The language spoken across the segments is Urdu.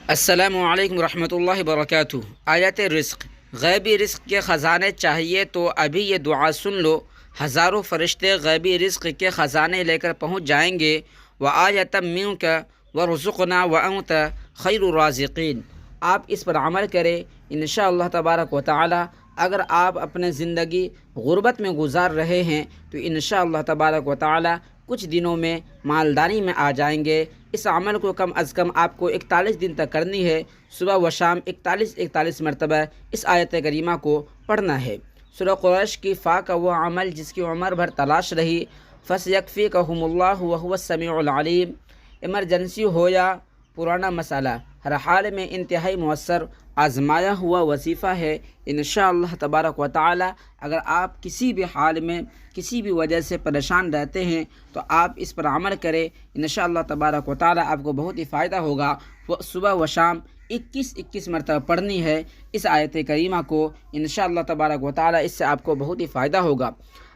السلام علیکم ورحمۃ اللہ وبرکاتہ۔ آیت رزق، غیبی رزق کے خزانے چاہیے تو ابھی یہ دعا سن لو، ہزاروں فرشتے غیبی رزق کے خزانے لے کر پہنچ جائیں گے۔ وآیۃ منک وارزقنا وانت خیر الرازقین۔ آپ اس پر عمل کریں انشاءاللہ تبارک و تعالی۔ اگر آپ اپنے زندگی غربت میں گزار رہے ہیں تو انشاءاللہ تبارک و تعالی کچھ دنوں میں مالداری میں آ جائیں گے۔ اس عمل کو کم از کم آپ کو 41 دن تک کرنی ہے۔ صبح و شام 41 مرتبہ اس آیت کریمہ کو پڑھنا ہے۔ سورہ قریش کی فا کا وہ عمل جس کی عمر بھر تلاش رہی، فَسَيَكْفِيكَهُمُ اللَّهُ وَهُوَ السَّمِيعُ الْعَلِيمُ۔ ایمرجنسی ہو یا پرانا مسئلہ، ہر حال میں انتہائی مؤثر آزمایا ہوا وظیفہ ہے۔ انشاءاللہ تبارک و تعالی اگر آپ کسی بھی حال میں کسی بھی وجہ سے پریشان رہتے ہیں تو آپ اس پر عمل کریں، انشاءاللہ تبارک و تعالی آپ کو بہت ہی فائدہ ہوگا۔ صبح و شام 21 مرتبہ پڑھنی ہے اس آیت کریمہ کو، انشاءاللہ تبارک و تعالی اس سے آپ کو بہت ہی فائدہ ہوگا۔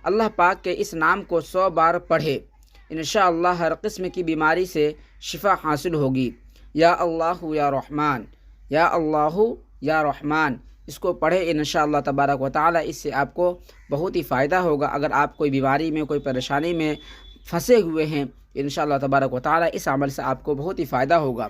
اللہ پاک کے اس نام کو 100 بار پڑھے، انشاءاللہ ہر قسم کی بیماری سے شفا حاصل ہوگی۔ یا اللہ یا رحمان، یا اللہ یا رحمان، اس کو پڑھے انشاءاللہ تبارک و تعالی، اس سے آپ کو بہت ہی فائدہ ہوگا۔ اگر آپ کوئی بیماری میں کوئی پریشانی میں پھنسے ہوئے ہیں انشاءاللہ تبارک و تعالی اس عمل سے آپ کو بہت ہی فائدہ ہوگا۔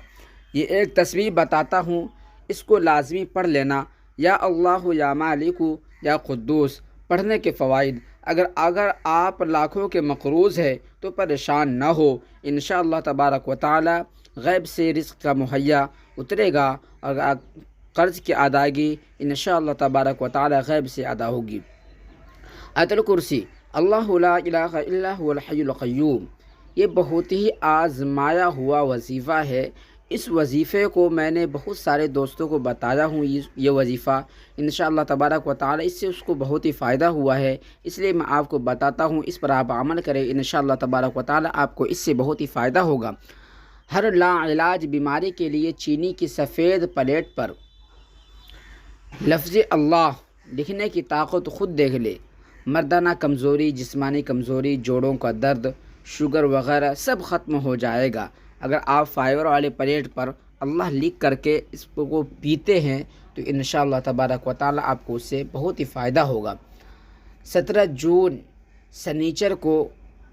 یہ ایک تصویر بتاتا ہوں، اس کو لازمی پڑھ لینا۔ یا اللہ یا مالک یا قدوس پڑھنے کے فوائد، اگر آپ لاکھوں کے مقروض ہے تو پریشان نہ ہو، انشاءاللہ تبارک و تعالی غیب سے رزق کا مہیا اترے گا، اور قرض کی ادائیگی انشاءاللہ تبارک و تعالی غیب سے ادا ہوگی۔ آیت الکرسی، اللہ لا الہ الا هو الحی القیوم، یہ بہت ہی آزمایا ہوا وظیفہ ہے۔ اس وظیفے کو میں نے بہت سارے دوستوں کو بتایا ہوں، یہ وظیفہ انشاءاللہ تبارک و تعالی اس سے اس کو بہت ہی فائدہ ہوا ہے، اس لیے میں آپ کو بتاتا ہوں، اس پر آپ عمل کریں، انشاءاللہ تبارک و تعالی آپ کو اس سے بہت ہی فائدہ ہوگا۔ ہر لا علاج بیماری کے لیے چینی کی سفید پلیٹ پر لفظ اللہ لکھنے کی طاقت خود دیکھ لے۔ مردانہ کمزوری، جسمانی کمزوری، جوڑوں کا درد، شوگر وغیرہ سب ختم ہو جائے گا اگر آپ فائبر والے پلیٹ پر اللہ لکھ کر کے اس کو پیتے ہیں تو انشاءاللہ تبارک و تعالی آپ کو اس سے بہت ہی فائدہ ہوگا۔ 17 جون سنیچر کو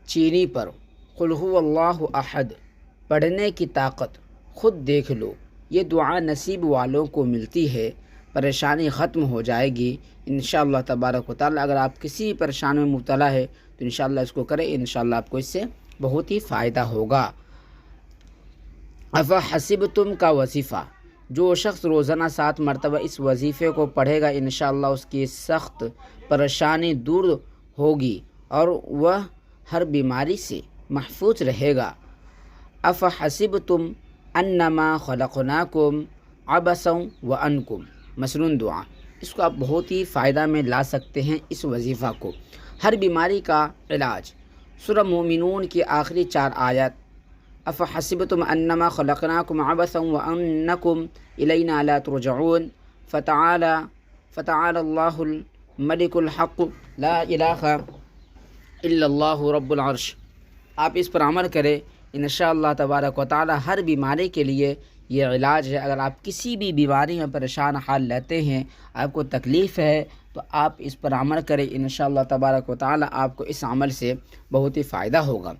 چینی پر قل هو اللہ احد پڑھنے کی طاقت خود دیکھ لو۔ یہ دعا نصیب والوں کو ملتی ہے، پریشانی ختم ہو جائے گی انشاءاللہ تبارک و تعالی۔ اگر آپ کسی پریشانی میں مبتلا ہے تو انشاءاللہ اس کو کریں، انشاءاللہ آپ کو اس سے بہت ہی فائدہ ہوگا۔ افحسبتم کا وظیفہ، جو شخص روزانہ 7 مرتبہ اس وظیفے کو پڑھے گا انشاءاللہ اس کی سخت پریشانی دور ہوگی اور وہ ہر بیماری سے محفوظ رہے گا۔ افحسبتم انما خلقناکم عبثا وانکم، مسنون دعا، اس کو آپ بہت ہی فائدہ میں لا سکتے ہیں اس وظیفہ کو۔ ہر بیماری کا علاج، سورہ مومنون کی آخری 4 آیات، افحسبتم انما خلقناکم عبثا وانکم الینا لا ترجعون، فتعالی اللہ الملک الحق لا الہ الا اللہ رب العرش۔ آپ اس پر عمل کریں، انشاءاللہ تبارک و تعالی ہر بیماری کے لیے یہ علاج ہے۔ اگر آپ کسی بھی بیماری میں پریشان حال رہتے ہیں، آپ کو تکلیف ہے تو آپ اس پر عمل کریں، انشاءاللہ تبارک و تعالی آپ کو اس عمل سے بہت ہی فائدہ ہوگا۔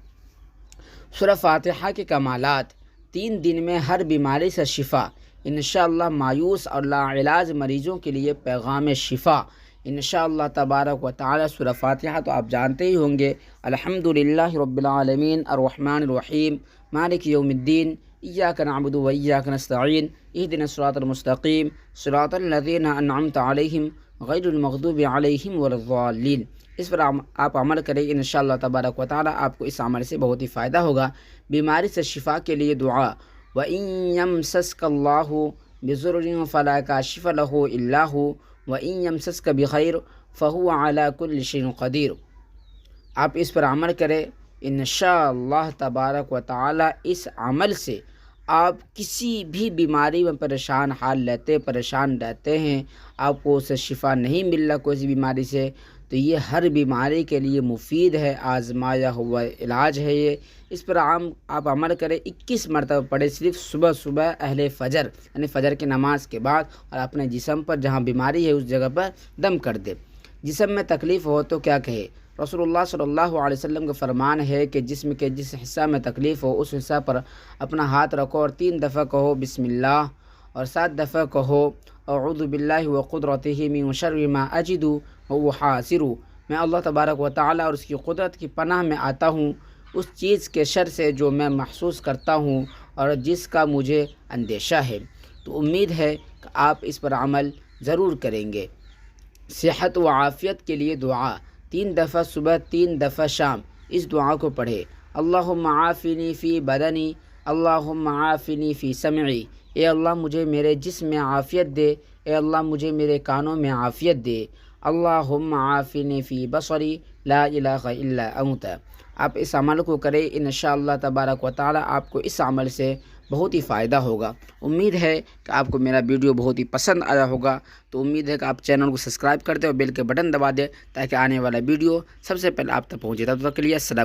سورہ فاتحہ کے کمالات، 3 دن میں ہر بیماری سے شفا، انشاءاللہ مایوس اور لا علاج مریضوں کے لیے پیغام شفا انشاءاللہ تبارک و تعالی۔ سورہ فاتحہ تو آپ جانتے ہی ہوں گے، الحمدللہ رب العالمین الرحمن الرحیم مالک یوم الدین ایاک نعبد و ایاک نستعین اہدنا الصراط المستقیم صراط الذین انعمت علیہم غیر المغضوب علیہم ولا الضالین۔ اس پر آپ عمل کریں، انشاءاللہ تبارک و تعالی آپ کو اس عمل سے بہت ہی فائدہ ہوگا۔ بیماری سے شفا کے لیے دعا، وَإِن يَمْسَسْكَ اللَّهُ بِضُرٍّ فَلَا كَاشِفَ لَهُ إِلَّا هُوَ وَإِن يَمْسَسْكَ بِخَيْرٍ فَهُوَ عَلَى كُلِّ شَيْءٍ قَدِيرٌ۔ آپ اس پر عمل کریں، انشاءاللہ تبارک و تعالی اس عمل سے آپ کسی بھی بیماری میں پریشان رہتے ہیں، آپ کو اسے شفا نہیں مل رہا کوئی سی بیماری سے، تو یہ ہر بیماری کے لیے مفید ہے، آزمایا ہوا علاج ہے یہ۔ اس پر آپ عمل کریں، 21 مرتبہ پڑھیں، صرف صبح صبح اہل فجر یعنی فجر کی نماز کے بعد، اور اپنے جسم پر جہاں بیماری ہے اس جگہ پر دم کر دے۔ جسم میں تکلیف ہو تو کیا کہے؟ رسول اللہ صلی اللہ علیہ وسلم کا فرمان ہے کہ جسم کے جس حصہ میں تکلیف ہو اس حصہ پر اپنا ہاتھ رکھو اور 3 دفعہ کہو بسم اللہ، اور 7 دفعہ کہو اعوذ باللہ وقدرتہ من شر ما اجد واحاذر، میں اللہ تبارک و تعالیٰ اور اس کی قدرت کی پناہ میں آتا ہوں اس چیز کے شر سے جو میں محسوس کرتا ہوں اور جس کا مجھے اندیشہ ہے۔ تو امید ہے کہ آپ اس پر عمل ضرور کریں گے۔ صحت و عافیت کے لیے دعا 3 دفعہ صبح 3 دفعہ شام اس دعا کو پڑھے۔ اللہم عافنی فی بدنی، اللہم عافنی فی سمعی، اے اللہ مجھے میرے جسم میں عافیت دے، اے اللہ مجھے میرے کانوں میں عافیت دے۔ اللہم عافنی فی بصری، لا الہ الا انت۔ آپ اس عمل کو کریں، انشاءاللہ تبارک و تعالی آپ کو اس عمل سے بہت ہی فائدہ ہوگا۔ امید ہے کہ آپ کو میرا ویڈیو بہت ہی پسند آیا ہوگا، تو امید ہے کہ آپ چینل کو سبسکرائب کر دیں اور بیل کے بٹن دبا دیں تاکہ آنے والا ویڈیو سب سے پہلے آپ تک پہنچے۔ تب تک کے لیے السلام۔